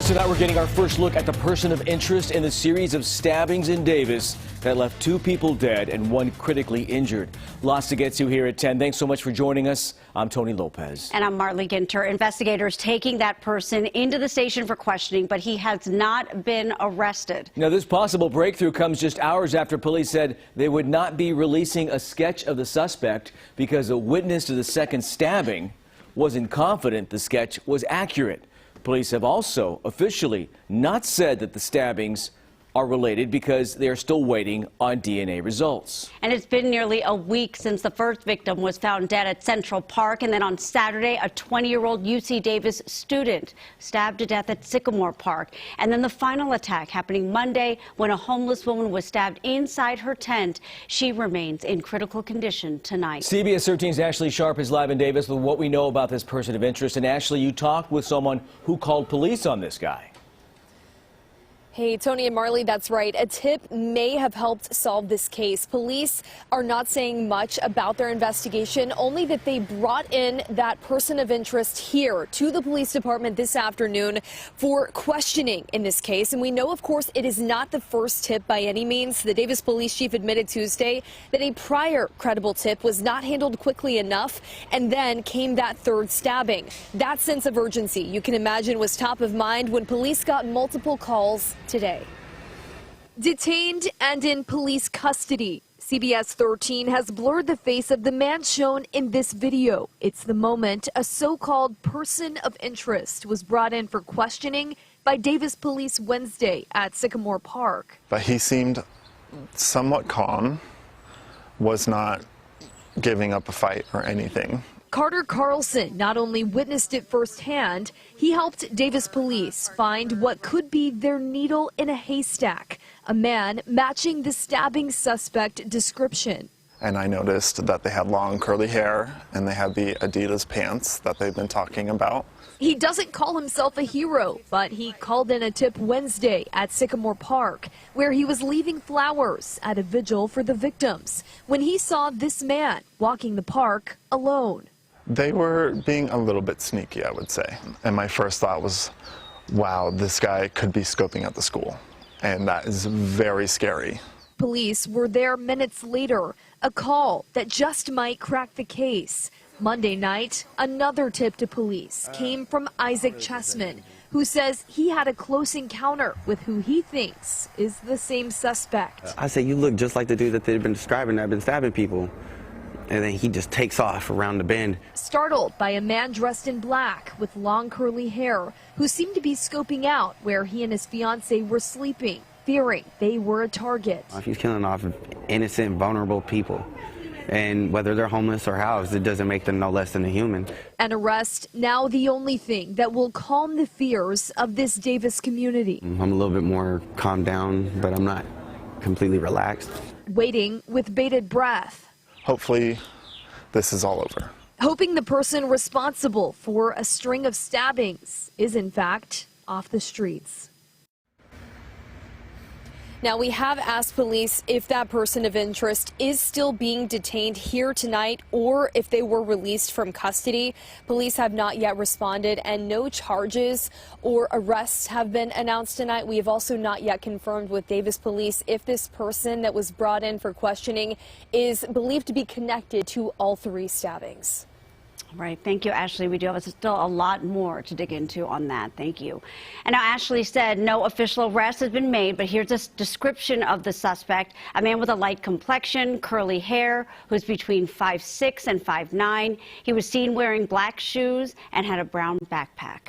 Tonight we're getting our first look at the person of interest in the series of stabbings in Davis that left 2 people dead and 1 critically injured. Lots to get to here at 10. Thanks so much for joining us. I'm Tony Lopez. And I'm Marley Ginter. Investigators taking that person into the station for questioning, but he has not been arrested. Now, this possible breakthrough comes just hours after police said they would not be releasing a sketch of the suspect because a witness to the second stabbing wasn't confident the sketch was accurate. Police have also officially not said that the stabbings are related because they are still waiting on DNA results. And it's been nearly a week since the first victim was found dead at Central Park. And then on Saturday, a 20-year-old UC Davis student stabbed to death at Sycamore Park. And then the final attack happening Monday when a homeless woman was stabbed inside her tent. She remains in critical condition tonight. CBS 13's Ashley Sharp is live in Davis with what we know about this person of interest. And Ashley, you talked with someone who called police on this guy. Hey, Tony and Marley, that's right. A tip may have helped solve this case. Police are not saying much about their investigation, only that they brought in that person of interest here to the police department this afternoon for questioning in this case. And we know, of course, it is not the first tip by any means. The Davis police chief admitted Tuesday that a prior credible tip was not handled quickly enough, and then came that third stabbing. That sense of urgency, you can imagine, was top of mind when police got multiple calls today. Detained and in police custody, CBS 13 has blurred the face of the man shown in this video. It's the moment a so-called person of interest was brought in for questioning by Davis police Wednesday at Sycamore Park. But he seemed somewhat calm, was not giving up a fight or anything. Carlson not only witnessed it firsthand, he helped Davis police find what could be their needle in a haystack, a man matching the stabbing suspect description. And I noticed that they had long curly hair and they had the Adidas pants that they've been talking about. He doesn't call himself a hero, but he called in a tip Wednesday at Sycamore Park, where he was leaving flowers at a vigil for the victims, when he saw this man walking the park alone. They were being a little bit sneaky, I would say. And my first thought was, wow, this guy could be scoping out the school. And that is very scary. Police were there minutes later, a call that just might crack the case. Monday night, another tip to police came from Isaac Chessman, who says he had a close encounter with who he thinks is the same suspect. I say, you look just like the dude that they've been describing that have been stabbing people. And then he just takes off around the bend. Startled by a man dressed in black with long curly hair who seemed to be scoping out where he and his fiancée were sleeping, fearing they were a target. He's killing off innocent, vulnerable people. And whether they're homeless or housed, it doesn't make them no less than a human. An arrest now the only thing that will calm the fears of this Davis community. I'm a little bit more calmed down, but I'm not completely relaxed. Waiting with bated breath. Hopefully, this is all over. Hoping the person responsible for a string of stabbings is, in fact, off the streets. Now, we have asked police if that person of interest is still being detained here tonight or if they were released from custody. Police have not yet responded, and no charges or arrests have been announced tonight. We have also not yet confirmed with Davis police if this person that was brought in for questioning is believed to be connected to all 3 stabbings. Right. Thank you, Ashley. We do have still a lot more to dig into on that. Thank you. And now Ashley said no official arrest has been made, but here's a description of the suspect. A man with a light complexion, curly hair, who's between 5'6" and 5'9". He was seen wearing black shoes and had a brown backpack.